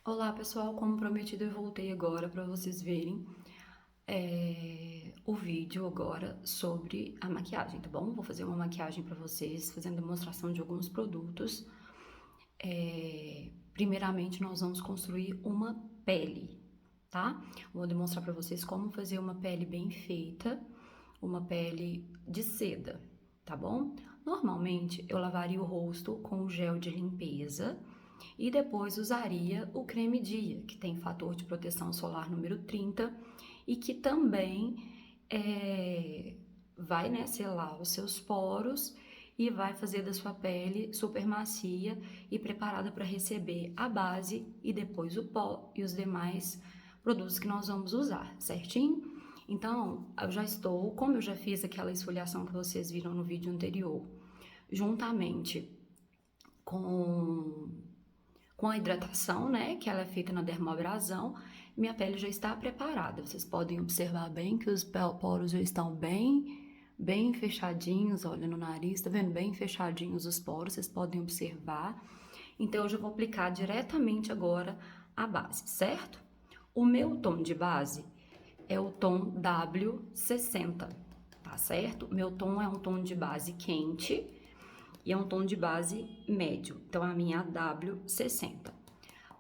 Olá pessoal, como prometido eu voltei agora para vocês verem o vídeo agora sobre a maquiagem, tá bom? Vou fazer uma maquiagem para vocês, fazendo demonstração de alguns produtos. Primeiramente nós vamos construir uma pele, tá? Vou demonstrar para vocês como fazer uma pele bem feita, uma pele de seda, tá bom? Normalmente eu lavaria o rosto com gel de limpeza e depois usaria o creme dia, que tem fator de proteção solar número 30 e que também vai, né, selar os seus poros e vai fazer da sua pele super macia e preparada para receber a base e depois o pó e os demais produtos que nós vamos usar, certinho? Então, como eu já fiz aquela esfoliação que vocês viram no vídeo anterior, juntamente com com a hidratação, né, que ela é feita na dermoabrasão, minha pele já está preparada. Vocês podem observar bem que os poros já estão bem fechadinhos, olha no nariz, tá vendo? Bem fechadinhos os poros, vocês podem observar. Então, eu já vou aplicar diretamente agora a base, certo? O meu tom de base é o tom W60, tá certo? Meu tom é um tom de base quente, e é um tom de base médio, então a minha W60.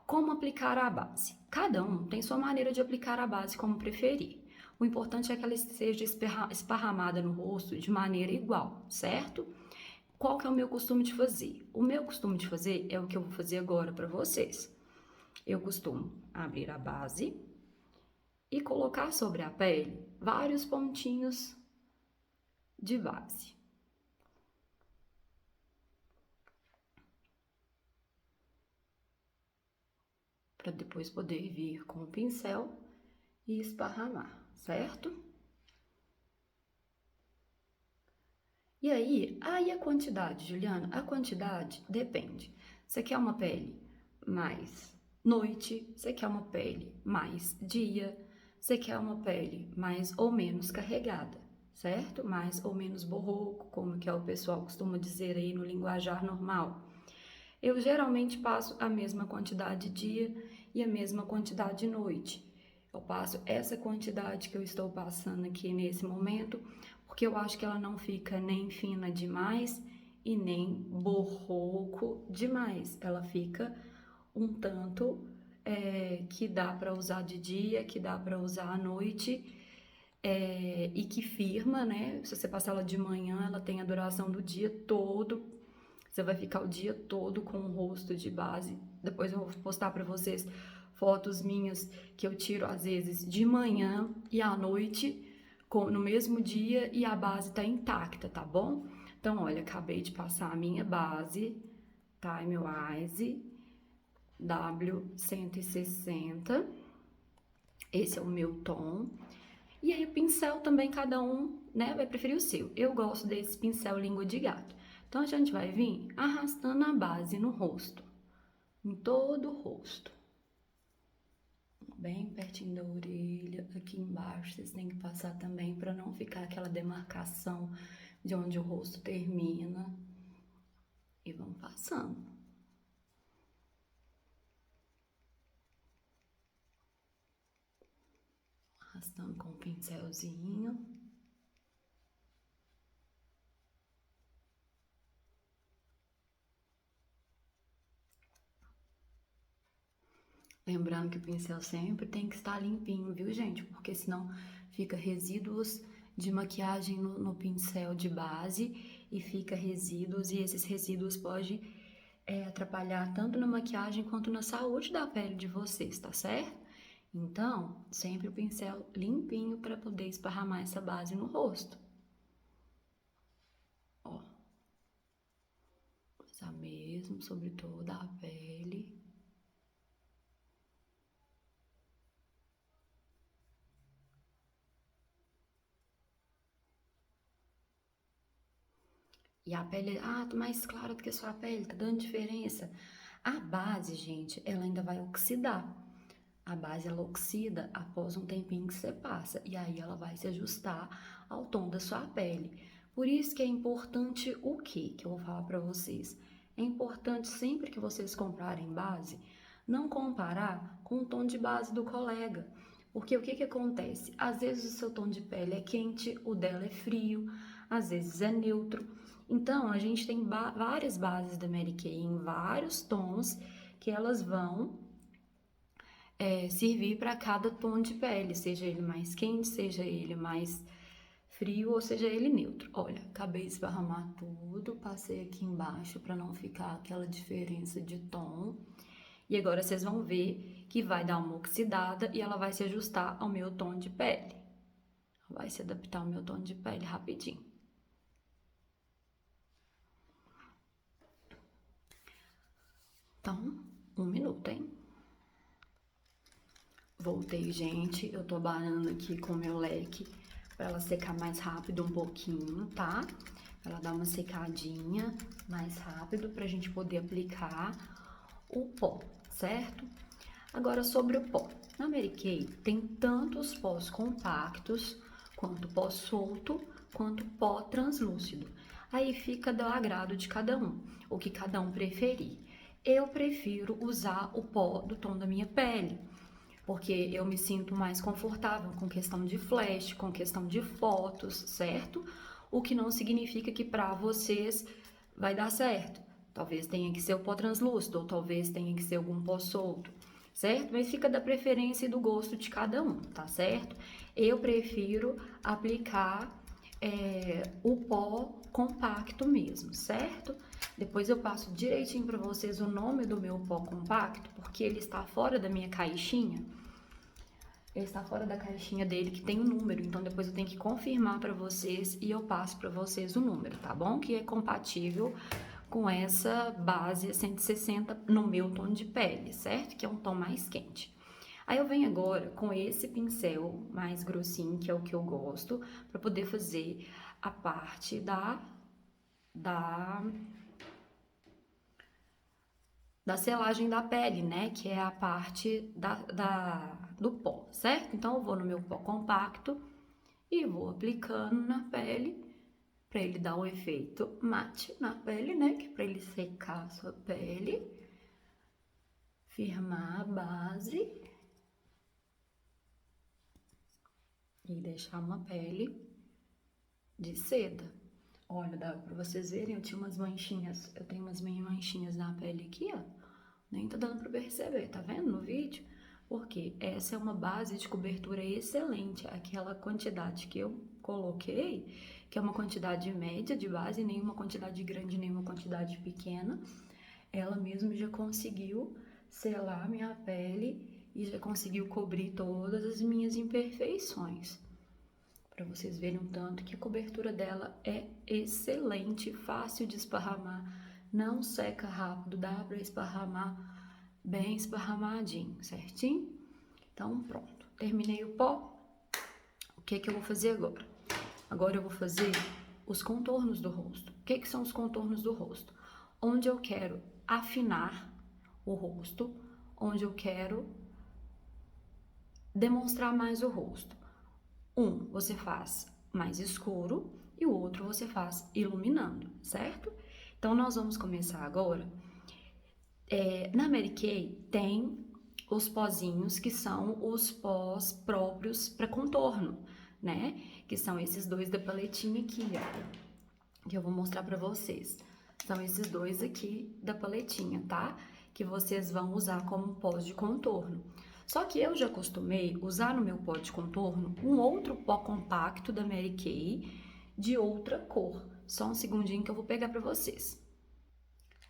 Como aplicar a base? Cada um tem sua maneira de aplicar a base como preferir. O importante é que ela esteja esparramada no rosto de maneira igual, certo? Qual que é o meu costume de fazer? O meu costume de fazer é o que eu vou fazer agora para vocês. Eu costumo abrir a base e colocar sobre a pele vários pontinhos de base. Para depois poder vir com o pincel e esparramar, certo? E aí a quantidade, Juliana, a quantidade depende. Você quer uma pele mais noite, você quer uma pele mais dia, você quer uma pele mais ou menos carregada, certo? Mais ou menos borroco, como que é o pessoal costuma dizer aí no linguajar normal. Eu geralmente passo a mesma quantidade dia e a mesma quantidade noite. Eu passo essa quantidade que eu estou passando aqui nesse momento, porque eu acho que ela não fica nem fina demais e nem borroco demais. Ela fica um tanto que dá para usar de dia, que dá para usar à noite. E que firma, né? Se você passar ela de manhã, ela tem a duração do dia todo. Você vai ficar o dia todo com o rosto de base. Depois eu vou postar para vocês fotos minhas que eu tiro às vezes de manhã e à noite, no mesmo dia, e a base tá intacta, tá bom? Então, olha, acabei de passar a minha base, Time Wise W160. Esse é o meu tom. E aí o pincel também, cada um, né, vai preferir o seu. Eu gosto desse pincel língua de gato. Então a gente vai vir arrastando a base no rosto, em todo o rosto. Bem pertinho da orelha, aqui embaixo vocês têm que passar também para não ficar aquela demarcação de onde o rosto termina. E vamos passando. Arrastando com o pincelzinho. Lembrando que o pincel sempre tem que estar limpinho, viu, gente? Porque senão fica resíduos de maquiagem no pincel de base e fica resíduos, e esses resíduos podem atrapalhar tanto na maquiagem quanto na saúde da pele de vocês, tá certo? Então, sempre o pincel limpinho para poder esparramar essa base no rosto. Ó, passar mesmo sobre toda a pele. E a pele, tá mais clara do que a sua pele, tá dando diferença. A base, gente, ela ainda vai oxidar. A base, ela oxida após um tempinho que você passa. E aí ela vai se ajustar ao tom da sua pele. Por isso que é importante o quê? Que eu vou falar pra vocês. É importante sempre que vocês comprarem base, Não comparar com o tom de base do colega. Porque o que que acontece? Às vezes o seu tom de pele é quente, o dela é frio, às vezes é neutro. Então, a gente tem várias bases da Mary Kay em vários tons que elas vão servir para cada tom de pele, seja ele mais quente, seja ele mais frio ou seja ele neutro. Olha, acabei de esparramar tudo, passei aqui embaixo para não ficar aquela diferença de tom. E agora vocês vão ver que vai dar uma oxidada e ela vai se ajustar ao meu tom de pele. Vai se adaptar ao meu tom de pele rapidinho. Então, 1 minuto, hein? Voltei, gente. Eu tô abanando aqui com o meu leque para ela secar mais rápido um pouquinho, tá? Ela dá uma secadinha mais rápido pra gente poder aplicar o pó, certo? Agora sobre o pó. Na Mary Kay tem tanto os pós compactos, quanto pó solto, quanto pó translúcido. Aí fica do agrado de cada um, o que cada um preferir. Eu prefiro usar o pó do tom da minha pele, porque eu me sinto mais confortável com questão de flash, com questão de fotos, certo? O que não significa que para vocês vai dar certo. Talvez tenha que ser o pó translúcido, ou talvez tenha que ser algum pó solto, certo? Mas fica da preferência e do gosto de cada um, tá certo? Eu prefiro aplicar o pó compacto mesmo, certo? Depois eu passo direitinho para vocês o nome do meu pó compacto, porque ele está fora da minha caixinha. Ele está fora da caixinha dele que tem um número, então depois eu tenho que confirmar para vocês e eu passo para vocês o número, tá bom? Que é compatível com essa base 160 no meu tom de pele, certo? Que é um tom mais quente. Aí eu venho agora com esse pincel mais grossinho, que é o que eu gosto, para poder fazer a parte da selagem da pele, né? Que é a parte do pó, certo? Então, eu vou no meu pó compacto e vou aplicando na pele para ele dar um efeito mate na pele, né? Que é para ele secar a sua pele, firmar a base e deixar uma pele de seda. Olha, dá pra vocês verem, eu tinha umas manchinhas, eu tenho umas manchinhas na pele aqui, ó. Nem tá dando pra perceber, tá vendo no vídeo? Porque essa é uma base de cobertura excelente, aquela quantidade que eu coloquei, que é uma quantidade média de base, nenhuma quantidade grande, nenhuma quantidade pequena, ela mesmo já conseguiu selar minha pele e já conseguiu cobrir todas as minhas imperfeições. Para vocês verem o tanto que a cobertura dela é excelente, fácil de esparramar, não seca rápido, dá para esparramar bem esparramadinho, certinho? Então, pronto. Terminei o pó. O que que eu vou fazer agora? Agora eu vou fazer os contornos do rosto. O que que são os contornos do rosto? Onde eu quero afinar o rosto, onde eu quero demonstrar mais o rosto. Um você faz mais escuro e o outro você faz iluminando, certo? Então, nós vamos começar agora. Na Mary Kay tem os pozinhos que são os pós próprios para contorno, né? Que são esses dois da paletinha aqui, ó, que eu vou mostrar para vocês. São esses dois aqui da paletinha, tá? Que vocês vão usar como pós de contorno. Só que eu já acostumei usar no meu pó de contorno um outro pó compacto da Mary Kay de outra cor. Só um segundinho que eu vou pegar para vocês.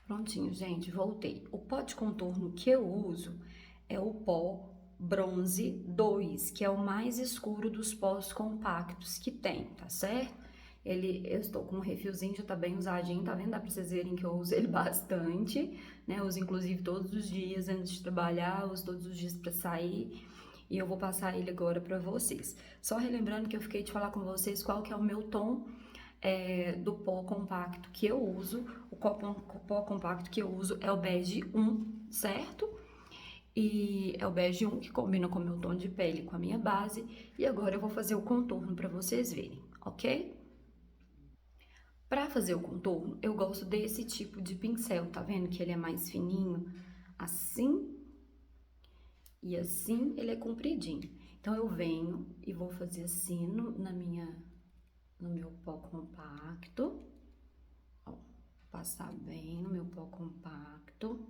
Prontinho, gente, voltei. O pó de contorno que eu uso é o pó Bronze 2, que é o mais escuro dos pós compactos que tem, tá certo? Eu estou com um refilzinho, já tá bem usadinho, tá vendo? Dá pra vocês verem que eu uso ele bastante, né? Eu uso inclusive todos os dias antes de trabalhar, uso todos os dias pra sair. E eu vou passar ele agora pra vocês. Só relembrando que eu fiquei de falar com vocês qual que é o meu tom do pó compacto que eu uso. O pó compacto que eu uso é o bege 1, certo? E é o bege 1 que combina com o meu tom de pele, com a minha base. E agora eu vou fazer o contorno para vocês verem, ok? Para fazer o contorno, eu gosto desse tipo de pincel, tá vendo que ele é mais fininho? Assim, E assim ele é compridinho. Então, eu venho e vou fazer assim no meu pó compacto. Ó, passar bem no meu pó compacto.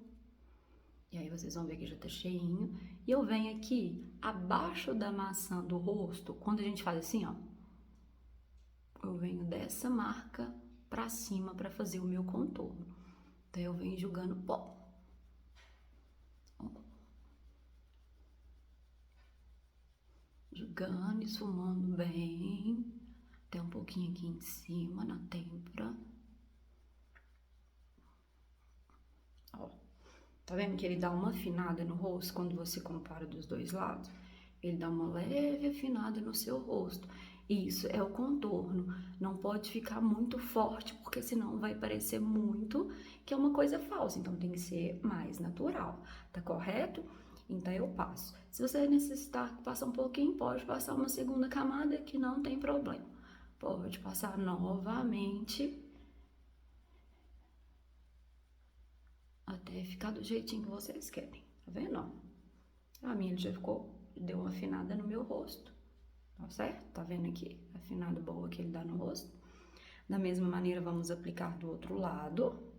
E aí, vocês vão ver que já tá cheinho. E eu venho aqui, abaixo da maçã do rosto, quando a gente faz assim, ó. Eu venho dessa marca pra cima pra fazer o meu contorno. Então, eu venho jogando pó. Jogando, esfumando bem. Tem um pouquinho aqui em cima, na têmpora. Ó, tá vendo que ele dá uma afinada no rosto quando você compara dos dois lados? Ele dá uma leve afinada no seu rosto. Isso é o contorno. Não pode ficar muito forte, porque senão vai parecer muito que é uma coisa falsa. Então tem que ser mais natural, tá correto? Então eu passo. Se você necessitar passar um pouquinho, pode passar uma segunda camada que não tem problema. Pode passar novamente até ficar do jeitinho que vocês querem. Tá vendo? Ó? A minha já ficou, deu uma afinada no meu rosto. Tá certo? Tá vendo aqui a afinada boa que ele dá no rosto? Da mesma maneira, vamos aplicar do outro lado.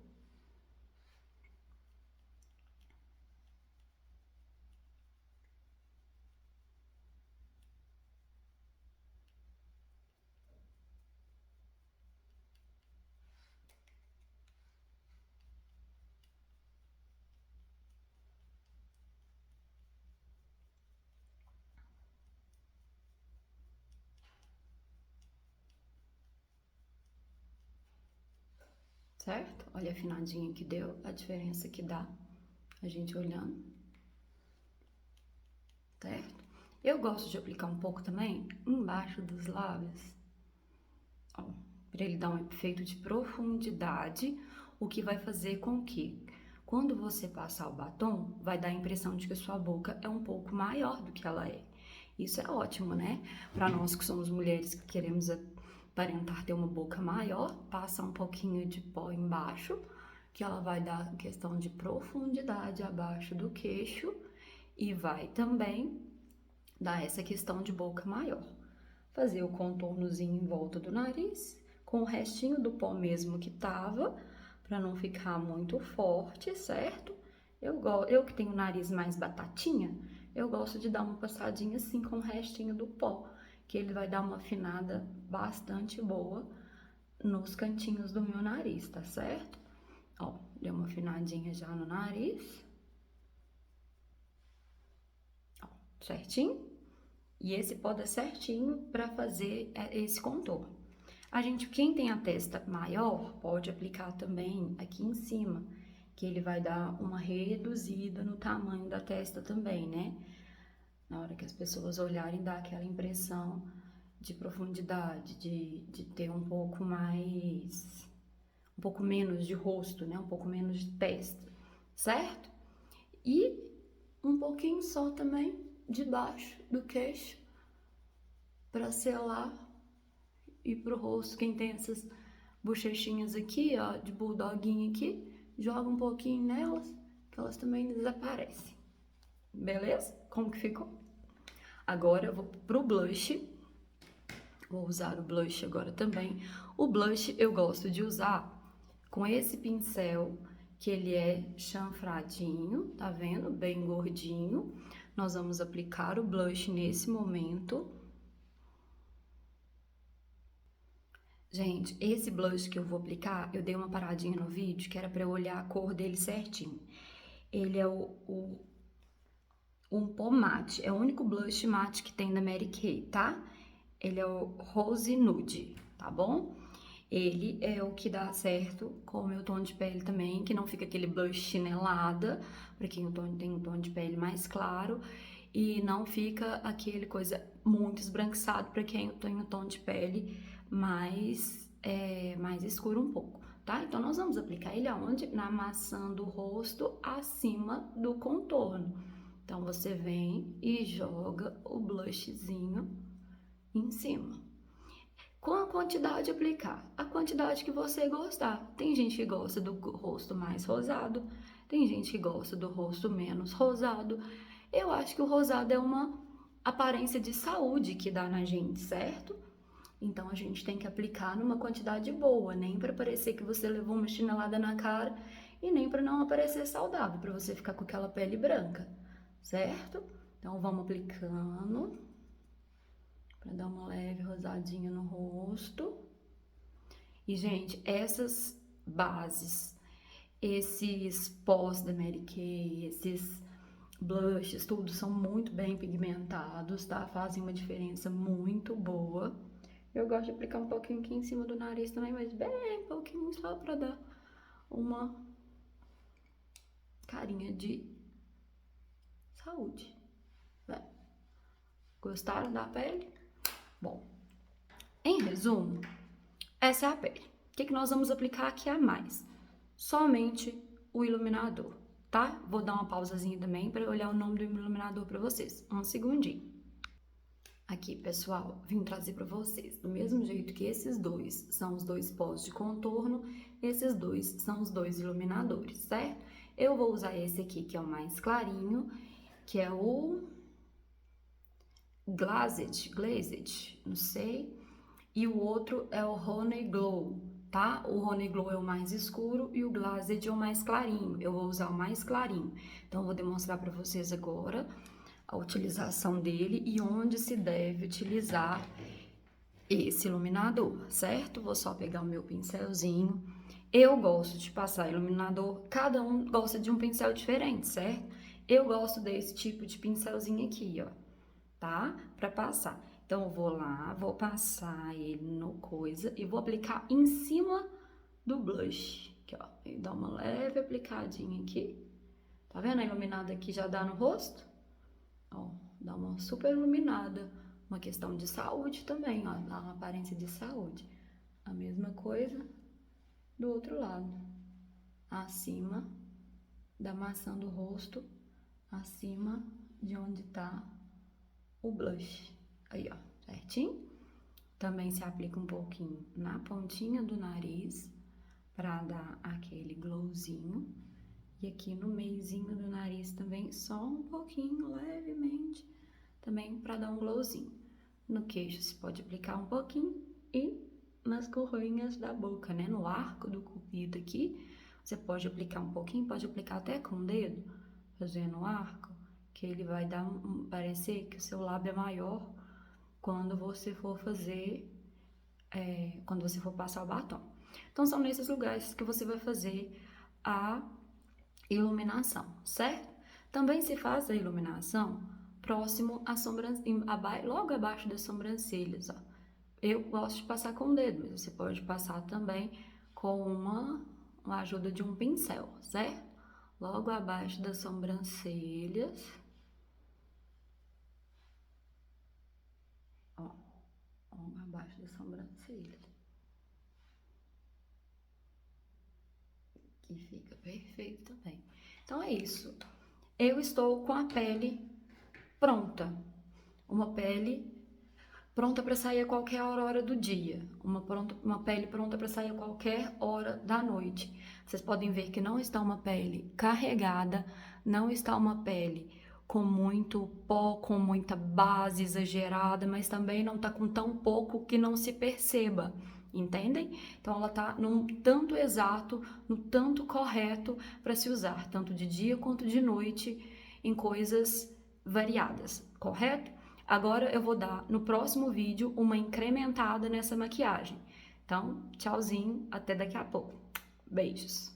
Certo? Olha a afinadinha que deu, a diferença que dá a gente olhando. Certo? Eu gosto de aplicar um pouco também embaixo dos lábios. Ó, para ele dar um efeito de profundidade, o que vai fazer com que, quando você passar o batom, vai dar a impressão de que a sua boca é um pouco maior do que ela é. Isso é ótimo, né? Para nós que somos mulheres que queremos aparentar ter uma boca maior, passa um pouquinho de pó embaixo, que ela vai dar questão de profundidade abaixo do queixo e vai também dar essa questão de boca maior. Fazer o contornozinho em volta do nariz, com o restinho do pó mesmo que tava, para não ficar muito forte, certo? Eu que tenho o nariz mais batatinha, eu gosto de dar uma passadinha assim com o restinho do pó, que ele vai dar uma afinada bastante boa nos cantinhos do meu nariz, tá certo? Ó, deu uma afinadinha já no nariz. Ó, certinho? E esse pó dá certinho para fazer esse contorno. Quem tem a testa maior, pode aplicar também aqui em cima, que ele vai dar uma reduzida no tamanho da testa também, né? Na hora que as pessoas olharem, dá aquela impressão de profundidade, de ter um pouco menos de rosto, né? Um pouco menos de testa, certo? E um pouquinho só também debaixo do queixo, para selar e pro rosto. Quem tem essas bochechinhas aqui, ó, de bulldoguinho aqui, joga um pouquinho nelas, que elas também desaparecem. Beleza? Como que ficou? Agora eu vou pro blush. Vou usar o blush agora também. O blush eu gosto de usar com esse pincel, que ele é chanfradinho, tá vendo? Bem gordinho. Nós vamos aplicar o blush nesse momento. Gente, esse blush que eu vou aplicar, eu dei uma paradinha no vídeo, que era pra eu olhar a cor dele certinho. Ele é um pó mate, é o único blush mate que tem da Mary Kay, tá? Ele é o Rose Nude, tá bom? Ele é o que dá certo com o meu tom de pele também, que não fica aquele blush chinelada, pra quem tem um tom de pele mais claro, e não fica aquele coisa muito esbranquiçado pra quem tem um tom de pele mais escuro um pouco, tá? Então, nós vamos aplicar ele aonde? Na maçã do rosto, acima do contorno. Então, você vem e joga o blushzinho em cima. Com a quantidade aplicar, a quantidade que você gostar. Tem gente que gosta do rosto mais rosado, tem gente que gosta do rosto menos rosado. Eu acho que o rosado é uma aparência de saúde que dá na gente, certo? Então a gente tem que aplicar numa quantidade boa, nem para parecer que você levou uma chinelada na cara e nem para não aparecer saudável, para você ficar com aquela pele branca, certo? Então vamos aplicando para dar uma leve rosadinha no rosto. E gente, essas bases, esses pós da Mary Kay, esses blushes, tudo são muito bem pigmentados, tá? Fazem uma diferença muito boa. Eu gosto de aplicar um pouquinho aqui em cima do nariz também, mas bem pouquinho só pra dar uma carinha de saúde. Né? Gostaram da pele? Bom, em resumo, essa é a pele. O que nós vamos aplicar aqui a mais? Somente o iluminador, tá? Vou dar uma pausazinha também para olhar o nome do iluminador para vocês. Um segundinho. Aqui, pessoal, vim trazer para vocês, do mesmo jeito que esses dois são os dois pós de contorno, esses dois são os dois iluminadores, certo? Eu vou usar esse aqui, que é o mais clarinho, que é o Glazed, não sei, e o outro é o Honey Glow, tá? O Honey Glow é o mais escuro e o Glazed é o mais clarinho. Eu vou usar o mais clarinho. Então, eu vou demonstrar para vocês agora a utilização dele e onde se deve utilizar esse iluminador, certo? Vou só pegar o meu pincelzinho. Eu gosto de passar iluminador, cada um gosta de um pincel diferente, certo? Eu gosto desse tipo de pincelzinho aqui, ó, tá? Pra passar. Então, eu vou lá, vou passar ele no coisa e vou aplicar em cima do blush, aqui, ó. E dá uma leve aplicadinha aqui. Tá vendo a iluminada aqui já dá no rosto? Ó, dá uma super iluminada. Uma questão de saúde também, ó, dá uma aparência de saúde. A mesma coisa do outro lado. Acima da maçã do rosto, acima de onde tá o blush. Aí, ó, certinho? Também se aplica um pouquinho na pontinha do nariz pra dar aquele glowzinho. E aqui no meiozinho do nariz também, só um pouquinho, levemente, também para dar um glowzinho. No queixo você pode aplicar um pouquinho e nas corroinhas da boca, né? No arco do cupido aqui, você pode aplicar um pouquinho, pode aplicar até com o dedo, fazendo o arco, que ele vai dar parecer que o seu lábio é maior quando você for fazer, quando você for passar o batom. Então, são nesses lugares que você vai fazer a iluminação, certo? Também se faz a iluminação próximo à sobrancelha, logo abaixo das sobrancelhas, ó. Eu gosto de passar com o dedo, mas você pode passar também com uma ajuda de um pincel, certo? Logo abaixo das sobrancelhas. Ó, logo abaixo das sobrancelhas. Que fica perfeito também. Então, é isso. Eu estou com a pele pronta. Uma pele pronta para sair a qualquer hora do dia. Uma pele pronta para sair a qualquer hora da noite. Vocês podem ver que não está uma pele carregada, não está uma pele com muito pó, com muita base exagerada, mas também não está com tão pouco que não se perceba. Entendem? Então, ela tá num tanto exato, no tanto correto para se usar, tanto de dia quanto de noite, em coisas variadas, correto? Agora eu vou dar no próximo vídeo uma incrementada nessa maquiagem. Então, tchauzinho, até daqui a pouco. Beijos!